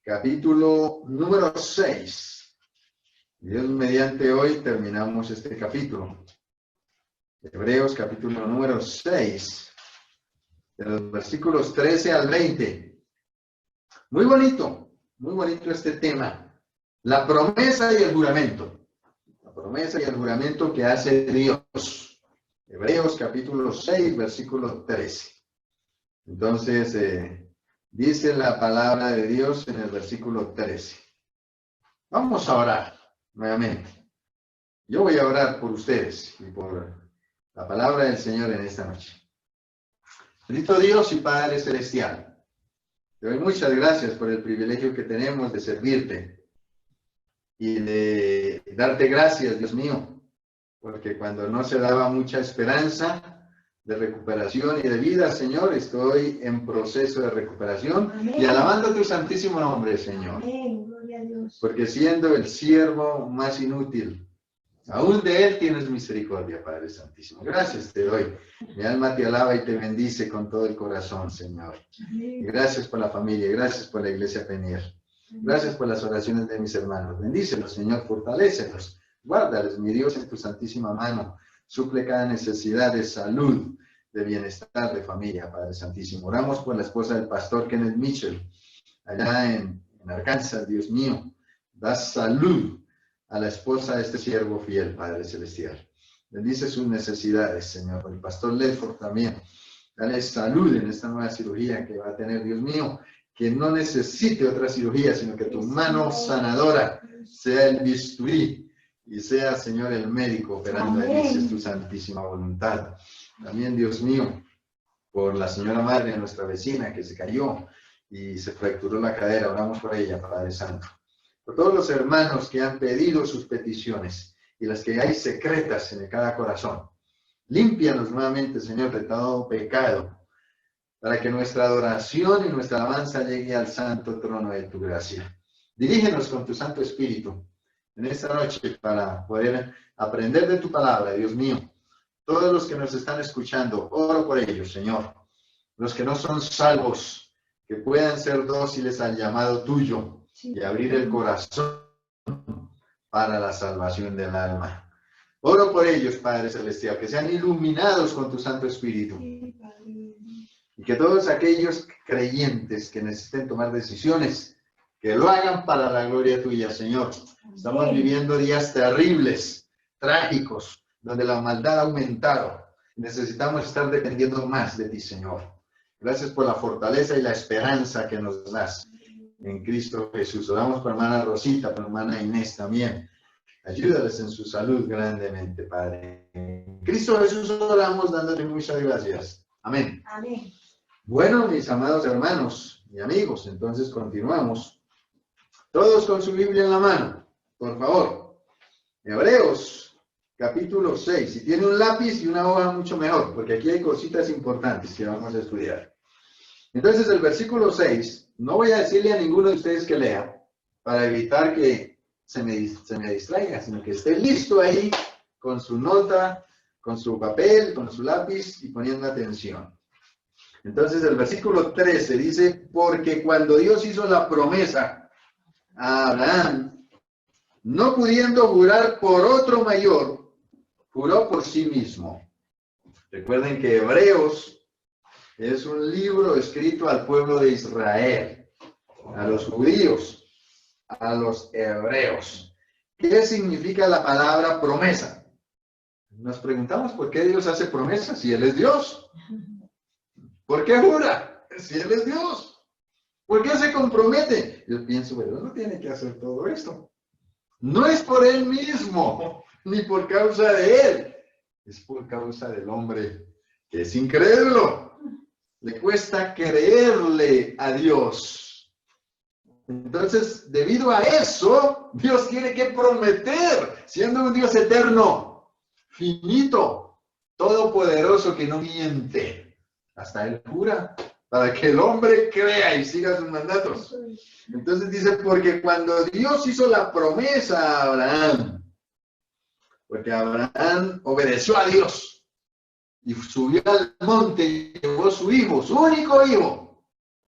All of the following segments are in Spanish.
capítulo número 6. Dios mediante hoy terminamos este capítulo. Hebreos capítulo número 6, de los versículos 13 al 20. Muy bonito este tema. La promesa y el juramento. La promesa y el juramento que hace Dios. Hebreos capítulo 6, versículo 13. Entonces, dice la palabra de Dios en el versículo 13. Vamos a orar nuevamente. Yo voy a orar por ustedes y por la palabra del Señor en esta noche. Bendito Dios y Padre Celestial, te doy muchas gracias por el privilegio que tenemos de servirte y de darte gracias, Dios mío, porque cuando no se daba mucha esperanza de recuperación y de vida, Señor, estoy en proceso de recuperación. Amén. Y alabando tu santísimo nombre, Señor. Amén. Gloria a Dios. Porque siendo el siervo más inútil, aún de él tienes misericordia, Padre Santísimo. Gracias te doy. Mi alma te alaba y te bendice con todo el corazón, Señor. Y gracias por la familia, gracias por la iglesia Peniel. Gracias por las oraciones de mis hermanos. Bendícelos, Señor, fortalécelos. Guárdales, mi Dios, en tu santísima mano. Suple cada necesidad de salud, de bienestar, de familia, Padre Santísimo. Oramos por la esposa del pastor Kenneth Mitchell, allá en Arkansas, Dios mío. Da salud a la esposa de este siervo fiel, Padre Celestial. Bendice sus necesidades, Señor. Por el pastor Ledford también. Dale salud en esta nueva cirugía que va a tener, Dios mío. Que no necesite otra cirugía, sino que tu mano sanadora sea el bisturí. Y sea, Señor, el médico operando allí, si es tu santísima voluntad. También, Dios mío, por la señora madre de nuestra vecina que se cayó y se fracturó la cadera. Oramos por ella, Padre Santo. Por todos los hermanos que han pedido sus peticiones y las que hay secretas en cada corazón. Límpianos nuevamente, Señor, de todo pecado, para que nuestra adoración y nuestra alabanza llegue al santo trono de tu gracia. Dirígenos con tu Santo Espíritu en esta noche para poder aprender de tu palabra, Dios mío. Todos los que nos están escuchando, oro por ellos, Señor. Los que no son salvos, que puedan ser dóciles al llamado tuyo y abrir el corazón para la salvación del alma. Oro por ellos, Padre Celestial, que sean iluminados con tu Santo Espíritu. Y que todos aquellos creyentes que necesiten tomar decisiones, que lo hagan para la gloria tuya, Señor. Estamos viviendo días terribles, trágicos, donde la maldad ha aumentado. Necesitamos estar dependiendo más de ti, Señor. Gracias por la fortaleza y la esperanza que nos das en Cristo Jesús. Oramos por hermana Rosita, por hermana Inés también. Ayúdales en su salud grandemente, Padre. En Cristo Jesús oramos dándole muchas gracias. Amén. Amén. Bueno, mis amados hermanos y amigos, entonces continuamos. Todos con su Biblia en la mano, por favor. Hebreos, capítulo 6. Si tiene un lápiz y una hoja, mucho mejor, porque aquí hay cositas importantes que vamos a estudiar. Entonces, el versículo 6, no voy a decirle a ninguno de ustedes que lea, para evitar que se me distraiga, sino que esté listo ahí, con su nota, con su papel, con su lápiz y poniendo atención. Entonces, el versículo 13 dice, porque cuando Dios hizo la promesa a Abraham, no pudiendo jurar por otro mayor, juró por sí mismo. Recuerden que Hebreos es un libro escrito al pueblo de Israel, a los judíos, a los hebreos. ¿Qué significa la palabra promesa? Nos preguntamos por qué Dios hace promesas si Él es Dios. ¿Por qué jura si Él es Dios? ¿Por qué se compromete? Yo pienso, bueno, no tiene que hacer todo esto. No es por Él mismo, ni por causa de Él. Es por causa del hombre que es incrédulo. Le cuesta creerle a Dios. Entonces, debido a eso, Dios tiene que prometer, siendo un Dios eterno, finito, todopoderoso que no miente. Hasta Él jura, para que el hombre crea y siga sus mandatos. Entonces dice, porque cuando Dios hizo la promesa a Abraham, porque Abraham obedeció a Dios y subió al monte y llevó su hijo, su único hijo,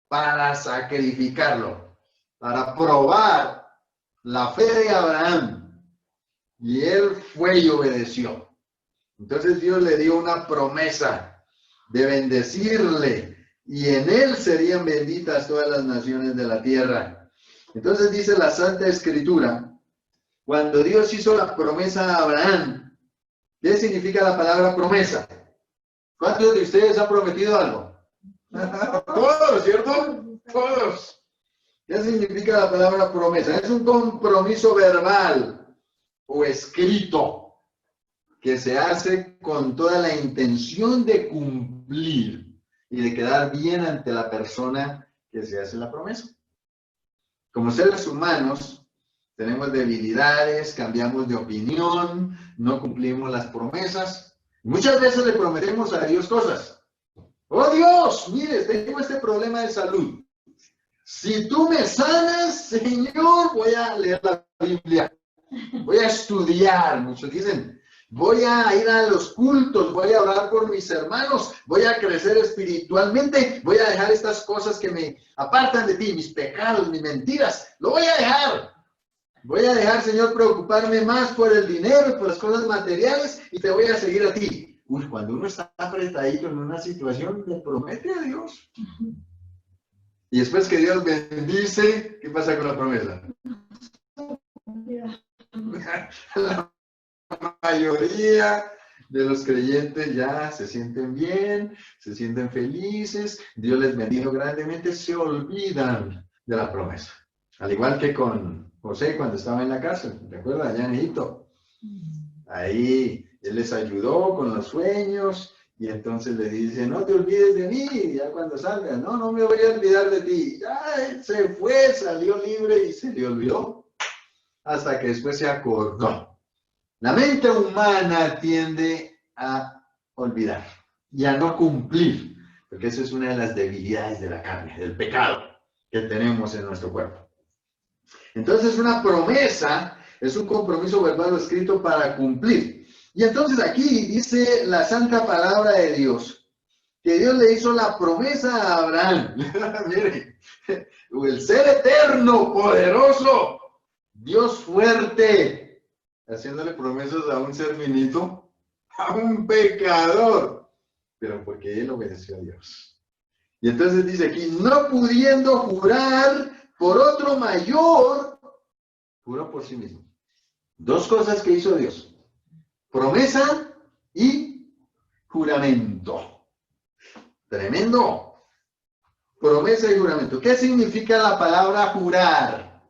para sacrificarlo, para probar la fe de Abraham. Y él fue y obedeció. Entonces Dios le dio una promesa de bendecirle, y en él serían benditas todas las naciones de la tierra. Entonces dice la Santa Escritura, cuando Dios hizo la promesa a Abraham, ¿qué significa la palabra promesa? ¿Cuántos de ustedes han prometido algo? Todos, ¿cierto? Todos. ¿Qué significa la palabra promesa? Es un compromiso verbal o escrito que se hace con toda la intención de cumplir y de quedar bien ante la persona que se hace la promesa. Como seres humanos, tenemos debilidades, cambiamos de opinión, no cumplimos las promesas. Muchas veces le prometemos a Dios cosas. Oh Dios, mire, tengo este problema de salud. Si tú me sanas, Señor, voy a leer la Biblia. Voy a estudiar. Muchos dicen, voy a ir a los cultos, voy a orar por mis hermanos, voy a crecer espiritualmente, voy a dejar estas cosas que me apartan de ti, mis pecados, mis mentiras. Lo voy a dejar. Voy a dejar, Señor, preocuparme más por el dinero, por las cosas materiales, y te voy a seguir a ti. Uy, cuando uno está apretadito en una situación, le promete a Dios. Y después que Dios bendice, ¿qué pasa con la promesa? La mayoría de los creyentes ya se sienten bien, se sienten felices, Dios les bendijo grandemente, se olvidan de la promesa. Al igual que con José cuando estaba en la cárcel, ¿te acuerdas? Allá en Egipto. Ahí él les ayudó con los sueños y entonces le dice, no te olvides de mí, ya cuando salgas, no me voy a olvidar de ti. Ya él se fue, salió libre y se le olvidó hasta que después se acordó. La mente humana tiende a olvidar y a no cumplir, porque eso es una de las debilidades de la carne, del pecado que tenemos en nuestro cuerpo. Entonces una promesa es un compromiso verbal o escrito para cumplir. Y entonces aquí dice la santa palabra de Dios, que Dios le hizo la promesa a Abraham. Miren, el ser eterno, poderoso, Dios fuerte, haciéndole promesas a un ser finito, a un pecador, pero porque él obedeció a Dios. Y entonces dice aquí, no pudiendo jurar por otro mayor, juró por sí mismo. Dos cosas que hizo Dios: promesa y juramento. Tremendo. Promesa y juramento. ¿Qué significa la palabra jurar?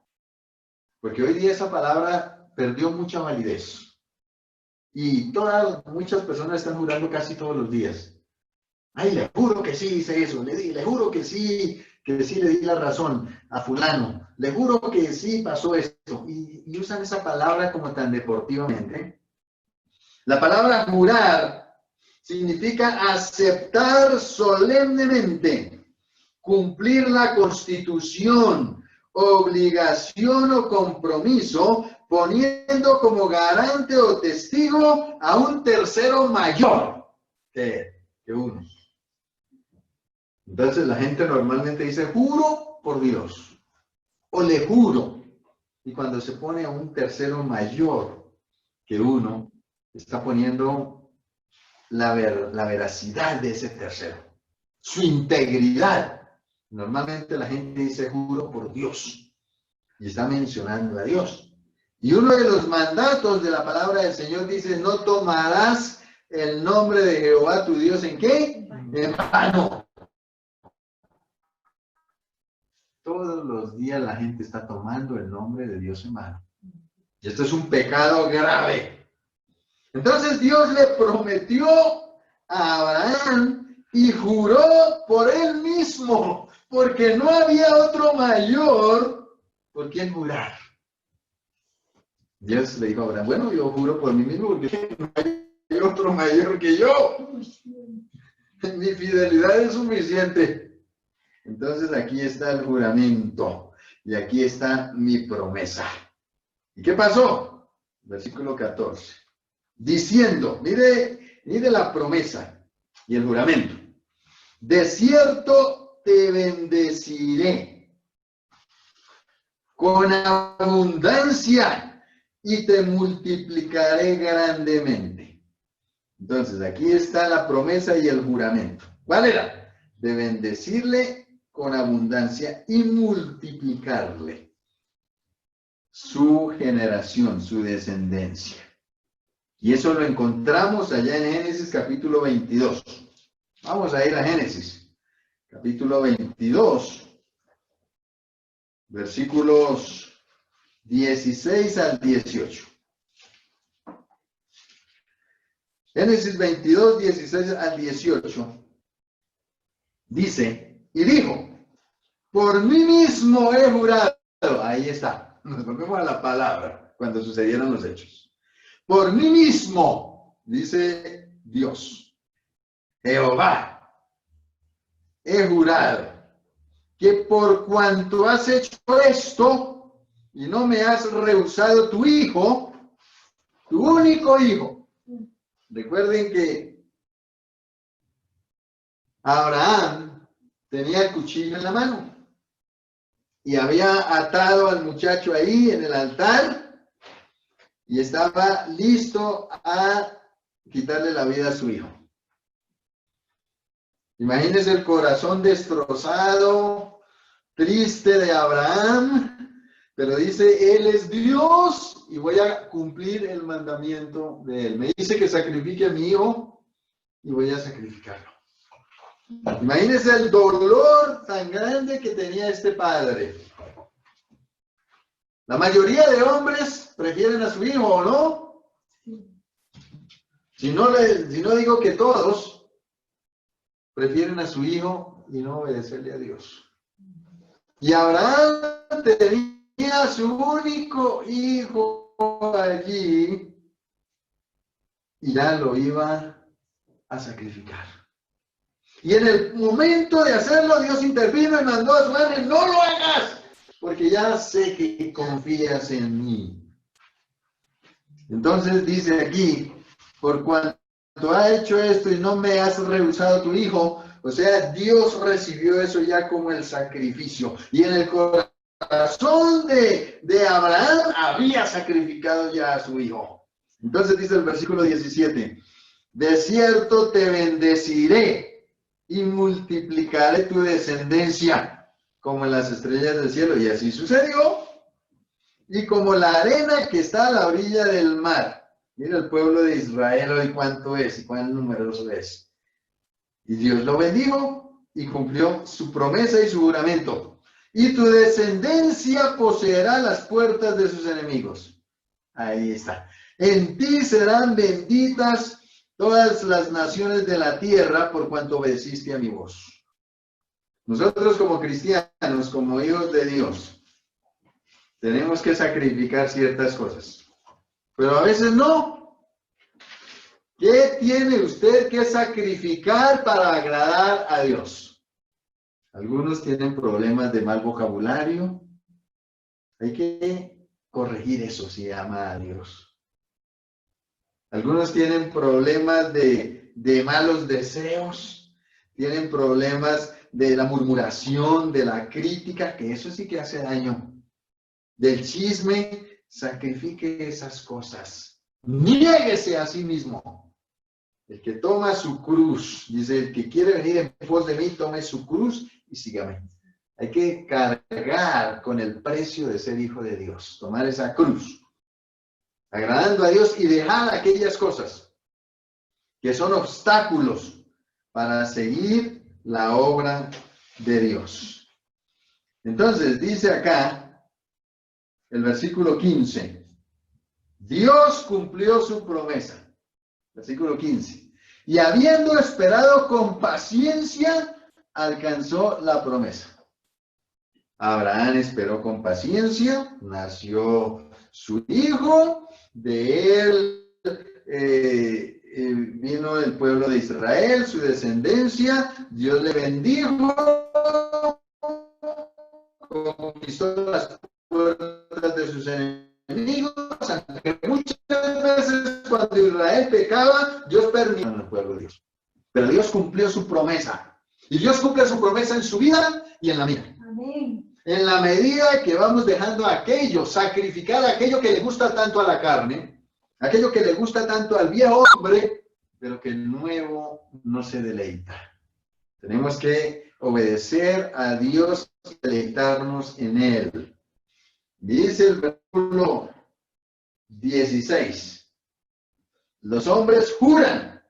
Porque hoy día esa palabra perdió mucha validez. Y muchas personas están jurando casi todos los días. Ay, le juro que sí hice eso. Le juro que sí le di la razón a fulano. Le juro que sí pasó esto. Y usan esa palabra como tan deportivamente. La palabra jurar significa aceptar solemnemente, cumplir la constitución, obligación o compromiso, poniendo como garante o testigo a un tercero mayor que uno. Entonces la gente normalmente dice, juro por Dios, o le juro. Y cuando se pone a un tercero mayor que uno, está poniendo la veracidad de ese tercero, su integridad. Normalmente la gente dice, juro por Dios, y está mencionando a Dios. Y uno de los mandatos de la palabra del Señor dice, no tomarás el nombre de Jehová tu Dios, ¿en qué? En vano. Todos los días la gente está tomando el nombre de Dios en vano. Y esto es un pecado grave. Entonces Dios le prometió a Abraham y juró por él mismo, porque no había otro mayor por quien jurar. Dios le dijo a Abraham, bueno, yo juro por mí mismo, porque no hay otro mayor que yo. Mi fidelidad es suficiente. Entonces aquí está el juramento y aquí está mi promesa. ¿Y qué pasó? Versículo 14. Diciendo, mire la promesa y el juramento. De cierto te bendeciré con abundancia y te multiplicaré grandemente. Entonces, aquí está la promesa y el juramento. ¿Cuál era? De bendecirle con abundancia y multiplicarle su generación, su descendencia. Y eso lo encontramos allá en Génesis capítulo 22. Vamos a ir a Génesis capítulo 22, versículos 16 al 18. Génesis 22, 16 al 18. Dice, y dijo, por mí mismo he jurado. Ahí está, nos volvemos a la palabra cuando sucedieron los hechos. Por mí mismo, dice Dios, Jehová, he jurado que por cuanto has hecho esto y no me has rehusado tu hijo, tu único hijo. Recuerden que Abraham tenía el cuchillo en la mano y había atado al muchacho ahí en el altar y estaba listo a quitarle la vida a su hijo. Imagínense el corazón destrozado, triste de Abraham, pero dice, Él es Dios y voy a cumplir el mandamiento de Él. Me dice que sacrifique a mi hijo y voy a sacrificarlo. Imagínense el dolor tan grande que tenía este padre. La mayoría de hombres prefieren a su hijo, ¿o no? Si no digo que todos prefieren a su hijo y no obedecerle a Dios. Y Abraham tenía a su único hijo allí y ya lo iba a sacrificar. Y en el momento de hacerlo, Dios intervino y mandó a su ángel, no lo hagas, porque ya sé que confías en mí. Entonces dice aquí, por cuanto ha hecho esto y no me has rehusado tu hijo, o sea, Dios recibió eso ya como el sacrificio. Y en el corazón de Abraham había sacrificado ya a su hijo. Entonces dice el versículo 17, de cierto te bendeciré y multiplicaré tu descendencia como en las estrellas del cielo. Y así sucedió. Y como la arena que está a la orilla del mar. Mira el pueblo de Israel hoy cuánto es y cuán numeroso es. Y Dios lo bendijo y cumplió su promesa y su juramento. Y tu descendencia poseerá las puertas de sus enemigos. Ahí está. En ti serán benditas todas las naciones de la tierra por cuanto obedeciste a mi voz. Nosotros como cristianos, como hijos de Dios, tenemos que sacrificar ciertas cosas, pero a veces no. ¿Qué tiene usted que sacrificar para agradar a Dios? Algunos tienen problemas de mal vocabulario. Hay que corregir eso si ama a Dios. Algunos tienen problemas de malos deseos, tienen problemas de la murmuración, de la crítica, que eso sí que hace daño. Del chisme, sacrifique esas cosas. Niéguese a sí mismo. El que toma su cruz, dice, el que quiere venir en pos de mí, tome su cruz y sígame. Hay que cargar con el precio de ser hijo de Dios, tomar esa cruz, agradando a Dios y dejar aquellas cosas que son obstáculos para seguir la obra de Dios. Entonces, dice acá, el versículo 15, Dios cumplió su promesa. Versículo 15. Y habiendo esperado con paciencia, alcanzó la promesa. Abraham esperó con paciencia, nació su hijo, de él vino el pueblo de Israel, su descendencia, Dios le bendijo, conquistó las puertas de sus enemigos, aunque muchas veces cuando Israel pecaba, Dios permitió al pueblo de Dios. Pero Dios cumplió su promesa. Y Dios cumple su promesa en su vida y en la mía. Amén. En la medida que vamos dejando aquello, sacrificar aquello que le gusta tanto a la carne, aquello que le gusta tanto al viejo hombre, pero que el nuevo no se deleita. Tenemos que obedecer a Dios y deleitarnos en Él. Dice el versículo 16. Los hombres juran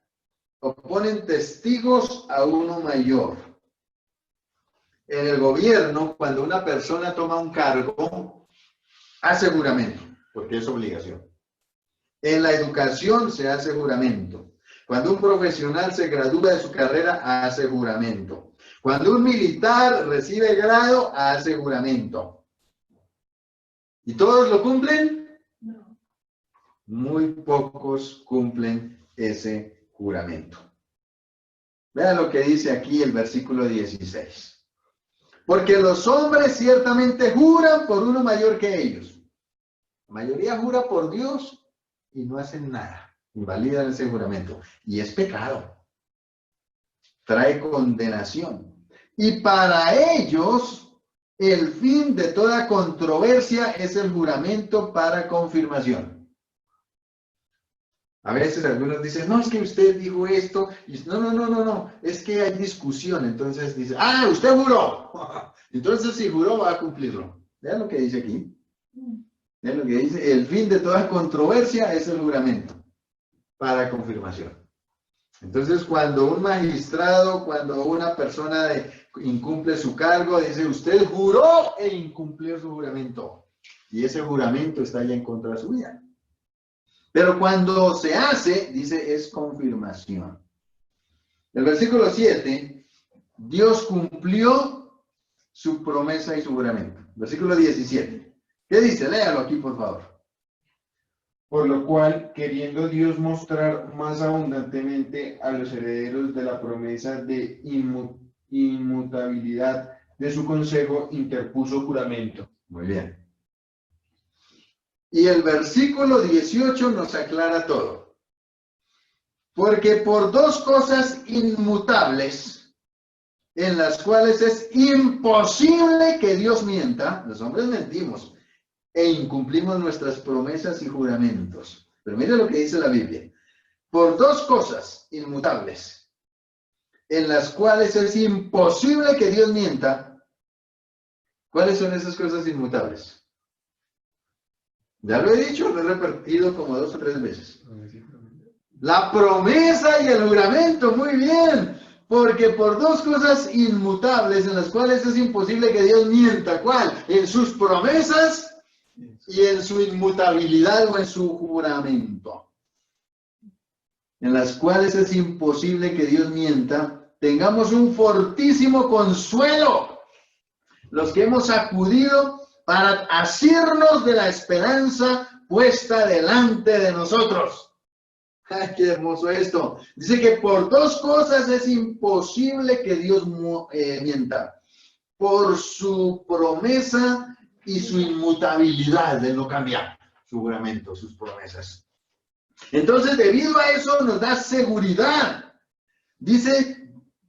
o ponen testigos a uno mayor. En el gobierno, cuando una persona toma un cargo, hace juramento, porque es obligación. En la educación se hace juramento. Cuando un profesional se gradúa de su carrera, hace juramento. Cuando un militar recibe grado, hace juramento. ¿Y todos lo cumplen? No. Muy pocos cumplen ese juramento. Vean lo que dice aquí el versículo 16. Porque los hombres ciertamente juran por uno mayor que ellos. La mayoría jura por Dios y no hacen nada. Invalidan ese juramento. Y es pecado. Trae condenación. Y para ellos, el fin de toda controversia es el juramento para confirmación. A veces algunos dicen, no, es que usted dijo esto. Y no, es que hay discusión. Entonces dice, ah, usted juró. Entonces si juró va a cumplirlo. Vean lo que dice aquí. Vean lo que dice, el fin de toda controversia es el juramento para confirmación. Entonces cuando un magistrado, cuando una persona incumple su cargo, dice, usted juró e incumplió su juramento. Y ese juramento está ya en contra suya. Pero cuando se hace, dice, es confirmación. El versículo 7, Dios cumplió su promesa y su juramento. Versículo 17. ¿Qué dice? Léalo aquí, por favor. Por lo cual, queriendo Dios mostrar más abundantemente a los herederos de la promesa de inmutabilidad de su consejo, interpuso juramento. Muy bien. Y el versículo 18 nos aclara todo. Porque por dos cosas inmutables, en las cuales es imposible que Dios mienta, los hombres mentimos e incumplimos nuestras promesas y juramentos. Pero mire lo que dice la Biblia. Por dos cosas inmutables, en las cuales es imposible que Dios mienta. ¿Cuáles son esas cosas inmutables? Ya lo he dicho, lo he repetido como 2 o 3 veces. La promesa y el juramento, muy bien. Porque por dos cosas inmutables en las cuales es imposible que Dios mienta. ¿Cuál? En sus promesas y en su inmutabilidad o en su juramento. En las cuales es imposible que Dios mienta. Tengamos un fortísimo consuelo. Los que hemos acudido para asirnos de la esperanza puesta delante de nosotros. ¡Ay, qué hermoso esto! Dice que por dos cosas es imposible que Dios mienta. Por su promesa y su inmutabilidad, de no cambiar su juramento, sus promesas. Entonces, debido a eso, nos da seguridad. Dice,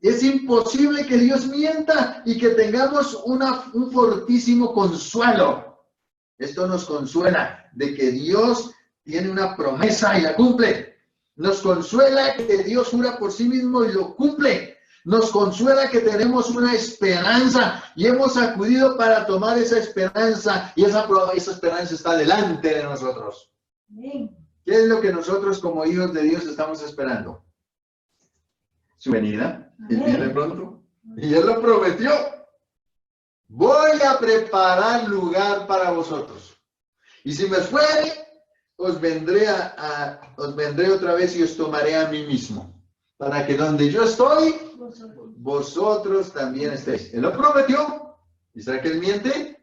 es imposible que Dios mienta y que tengamos un fortísimo consuelo. Esto nos consuela de que Dios tiene una promesa y la cumple. Nos consuela que Dios jura por sí mismo y lo cumple. Nos consuela que tenemos una esperanza y hemos acudido para tomar esa esperanza y esa esperanza está delante de nosotros. ¿Qué es lo que nosotros como hijos de Dios estamos esperando? Su venida. Él viene pronto. Y Él lo prometió. Voy a preparar lugar para vosotros. Y si me fuere, os vendré otra vez y os tomaré a mí mismo. Para que donde yo estoy, vosotros también estéis. Él lo prometió. ¿Y será que Él miente?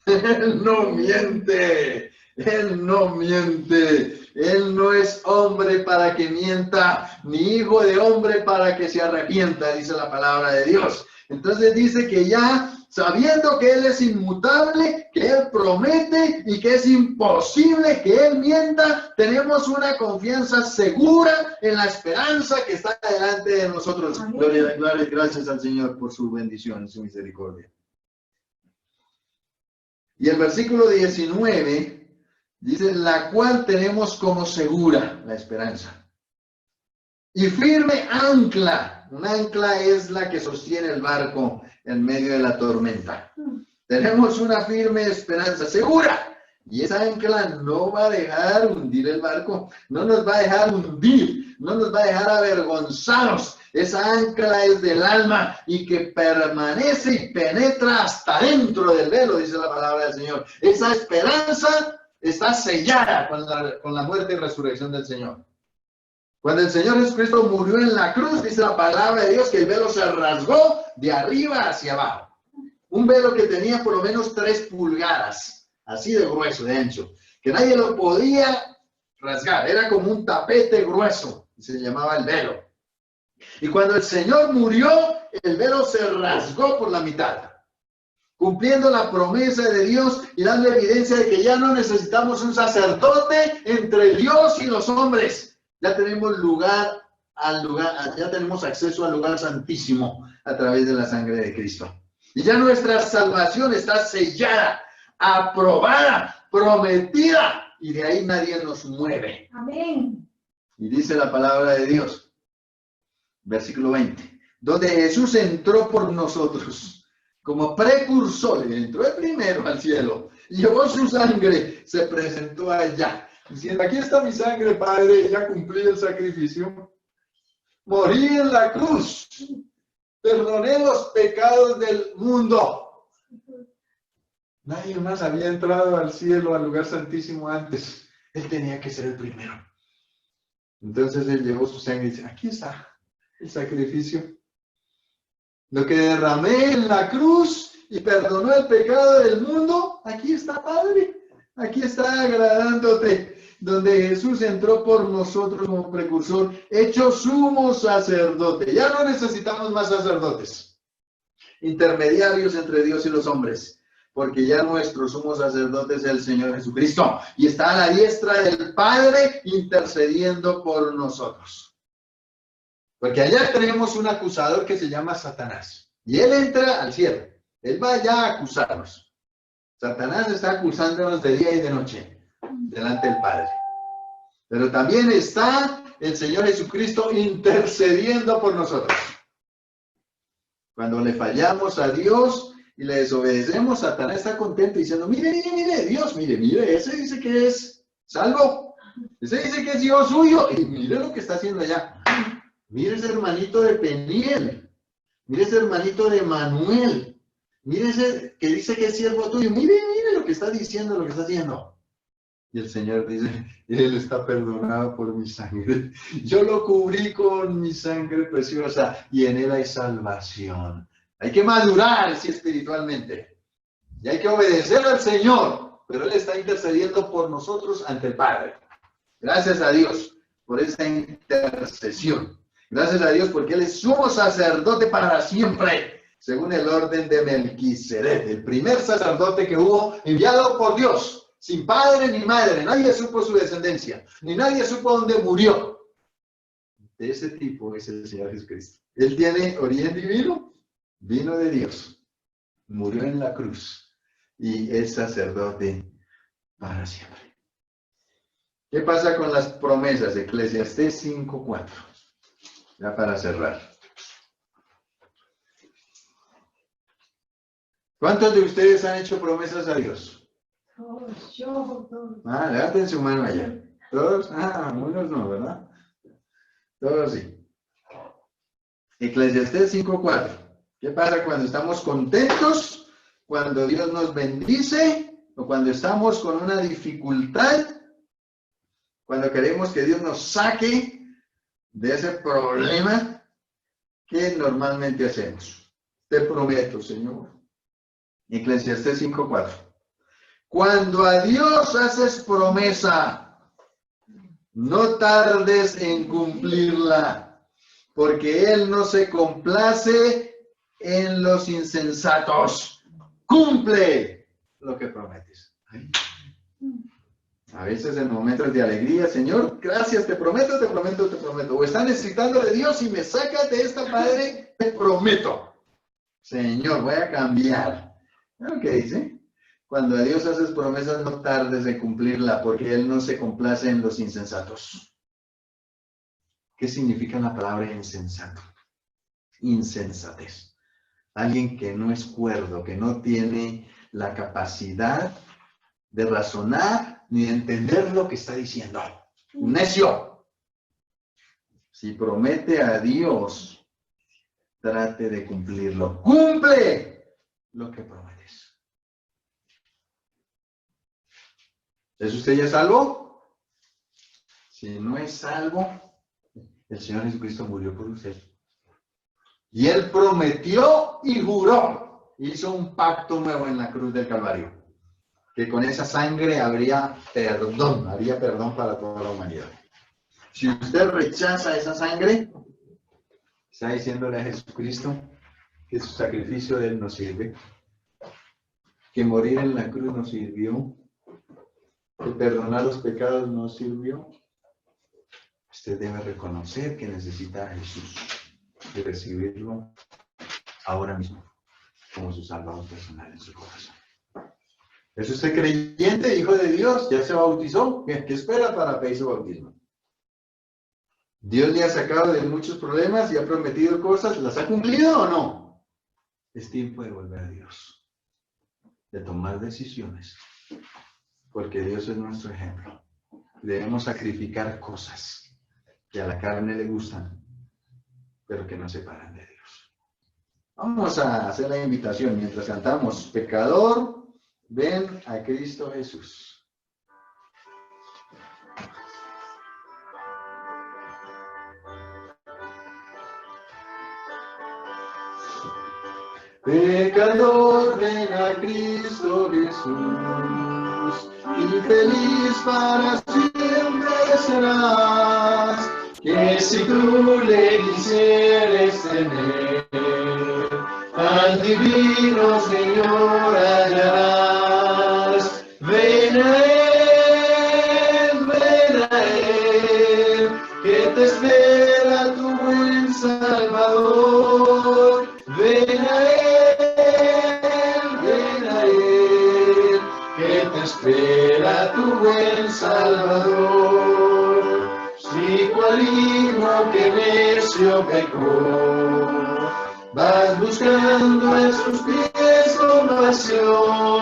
Él no miente. Él no miente. Él no es hombre para que mienta, ni hijo de hombre para que se arrepienta, dice la palabra de Dios. Entonces dice que ya, sabiendo que Él es inmutable, que Él promete y que es imposible que Él mienta, tenemos una confianza segura en la esperanza que está delante de nosotros. Gloria, gracias al Señor por su bendición y su misericordia. Y el versículo 19 dice, la cual tenemos como segura la esperanza. Y firme ancla. Un ancla es la que sostiene el barco en medio de la tormenta. Tenemos una firme esperanza, segura. Y esa ancla no va a dejar hundir el barco, no nos va a dejar hundir, no nos va a dejar avergonzados. Esa ancla es del alma y que permanece y penetra hasta dentro del velo, dice la palabra del Señor. Esa esperanza está sellada con la muerte y resurrección del Señor. Cuando el Señor Jesucristo murió en la cruz, dice la palabra de Dios que el velo se rasgó de arriba hacia abajo. Un velo que tenía por lo menos 3 pulgadas, así de grueso, de ancho, que nadie lo podía rasgar. Era como un tapete grueso, y se llamaba el velo. Y cuando el Señor murió, el velo se rasgó por la mitad, cumpliendo la promesa de Dios y dando evidencia de que ya no necesitamos un sacerdote entre Dios y los hombres. Ya tenemos ya tenemos acceso al lugar santísimo a través de la sangre de Cristo. Y ya nuestra salvación está sellada, aprobada, prometida, y de ahí nadie nos mueve. Amén. Y dice la palabra de Dios, versículo 20, donde Jesús entró por nosotros como precursor, y entró el primero al cielo, llevó su sangre, se presentó allá, diciendo, aquí está mi sangre, Padre, ya cumplí el sacrificio, morí en la cruz, perdoné los pecados del mundo. Nadie más había entrado al cielo, al lugar santísimo antes. Él tenía que ser el primero. Entonces él llevó su sangre y dice, aquí está el sacrificio. Lo que derramé en la cruz y perdonó el pecado del mundo, aquí está, Padre. Aquí está agradándote. Donde Jesús entró por nosotros como precursor, hecho sumo sacerdote. Ya no necesitamos más sacerdotes, intermediarios entre Dios y los hombres, porque ya nuestro sumo sacerdote es el Señor Jesucristo, y está a la diestra del Padre intercediendo por nosotros. Porque allá tenemos un acusador que se llama Satanás, y él entra al cielo, él va allá a acusarnos. Satanás está acusándonos de día y de noche delante del Padre. Pero también está el Señor Jesucristo intercediendo por nosotros. Cuando le fallamos a Dios y le desobedecemos, Satanás está contento diciendo, mire, Dios, mire, ese dice que es salvo, ese dice que es Dios suyo, y mire lo que está haciendo allá. Mire ese hermanito de Peniel, mire ese hermanito de Manuel, mire ese que dice que es siervo tuyo, mire lo que está diciendo, lo que está haciendo. Y el Señor dice, él está perdonado por mi sangre. Yo lo cubrí con mi sangre preciosa y en él hay salvación. Hay que madurar sí, espiritualmente. Y hay que obedecer al Señor. Pero él está intercediendo por nosotros ante el Padre. Gracias a Dios por esa intercesión. Gracias a Dios porque él es sumo sacerdote para siempre, según el orden de Melquisedec, el primer sacerdote que hubo enviado por Dios. Sin padre ni madre, nadie supo su descendencia, ni nadie supo dónde murió. De ese tipo es el Señor Jesucristo. Él tiene origen divino, vino de Dios, murió en la cruz y es sacerdote para siempre. ¿Qué pasa con las promesas? Eclesiastés 5:4. Ya para cerrar. ¿Cuántos de ustedes han hecho promesas a Dios? Todos. Levanten su mano allá. ¿Todos? Unos no, ¿verdad? Todos sí. Eclesiastés 5:4. ¿Qué pasa cuando estamos contentos? Cuando Dios nos bendice, o cuando estamos con una dificultad, cuando queremos que Dios nos saque de ese problema, ¿qué normalmente hacemos? Te prometo, Señor. Eclesiastés 5:4. Cuando a Dios haces promesa, no tardes en cumplirla, porque Él no se complace en los insensatos. Cumple lo que prometes. A veces en momentos de alegría, Señor, gracias, te prometo. O está necesitando de Dios y me sacas de esta, Padre, te prometo. Señor, voy a cambiar. ¿Qué dice? Cuando a Dios haces promesas, no tardes en cumplirla, porque Él no se complace en los insensatos. ¿Qué significa la palabra insensato? Insensatez. Alguien que no es cuerdo, que no tiene la capacidad de razonar ni de entender lo que está diciendo. Un necio. Si promete a Dios, trate de cumplirlo. ¡Cumple lo que prometes! ¿Es usted ya salvo? Si no es salvo, el Señor Jesucristo murió por usted. Y Él prometió y juró. Hizo un pacto nuevo en la cruz del Calvario. Que con esa sangre habría perdón para toda la humanidad. Si usted rechaza esa sangre, está diciéndole a Jesucristo que su sacrificio de Él no sirve. Que morir en la cruz no sirvió. Que perdonar los pecados no sirvió. Usted debe reconocer que necesita a Jesús y recibirlo ahora mismo como su salvador personal en su corazón. ¿Es usted creyente, hijo de Dios? ¿Ya se bautizó? ¿Qué espera para pedir su bautismo? ¿Dios le ha sacado de muchos problemas y ha prometido cosas? ¿Las ha cumplido o no? Es tiempo de volver a Dios, de tomar decisiones, porque Dios es nuestro ejemplo. Debemos sacrificar cosas que a la carne le gustan, pero que nos separan de Dios. Vamos a hacer la invitación mientras cantamos. Pecador, ven a Cristo Jesús. Pecador, ven a Cristo Jesús, y feliz para siempre serás, que si tú le quisieres tener, al divino Señor hallarás. Ven a Él, que te espera tu buen Salvador. Ven a Él, que te espera tu buen Salvador. Si cual hijo que necio pecó, vas buscando en sus pies compasión,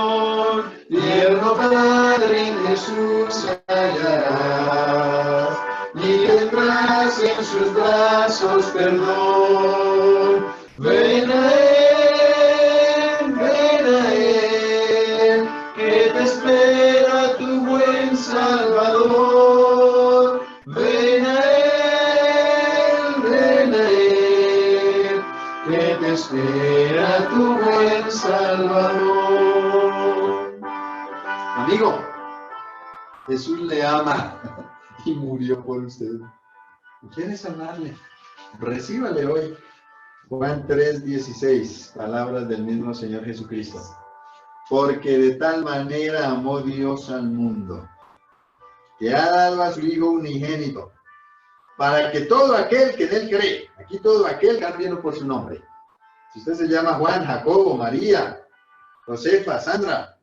tierno Padre en Jesús hallarás, y tendrás en sus brazos perdón. Ven a Él, que te espera tu buen Salvador. Ven a Él, que te espera tu buen Salvador. Amigo, Jesús le ama y murió por usted. ¿Quieres amarle? Recíbale hoy. Juan 3:16, palabras del mismo Señor Jesucristo. Porque de tal manera amó Dios al mundo, que ha dado a su Hijo unigénito, para que todo aquel que en Él cree, aquí todo aquel, cambiando por su nombre. Si usted se llama Juan, Jacobo, María, Josefa, Sandra,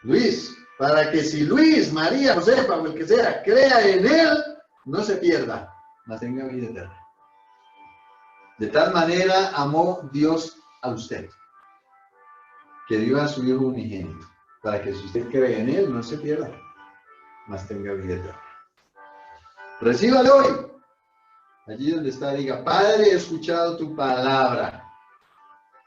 Luis, para que si Luis, María, Josefa o el que sea, crea en Él, no se pierda, mas tenga vida eterna. De tal manera amó Dios a usted, que dio a su Hijo unigénito, para que si usted cree en Él, no se pierda, mas tenga vida eterna. Recíbalo hoy. Allí donde está, diga: Padre, he escuchado tu palabra.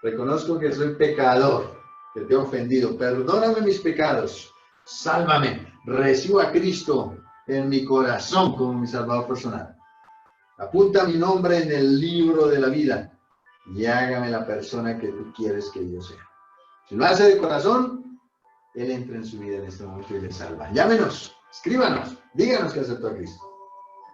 Reconozco que soy pecador, que te he ofendido. Perdóname mis pecados. Sálvame. Recibo a Cristo en mi corazón como mi Salvador personal. Apunta mi nombre en el libro de la vida y hágame la persona que tú quieres que yo sea. Si lo hace de corazón, Él entra en su vida en este momento y le salva. Llámenos, escríbanos, díganos que aceptó a Cristo.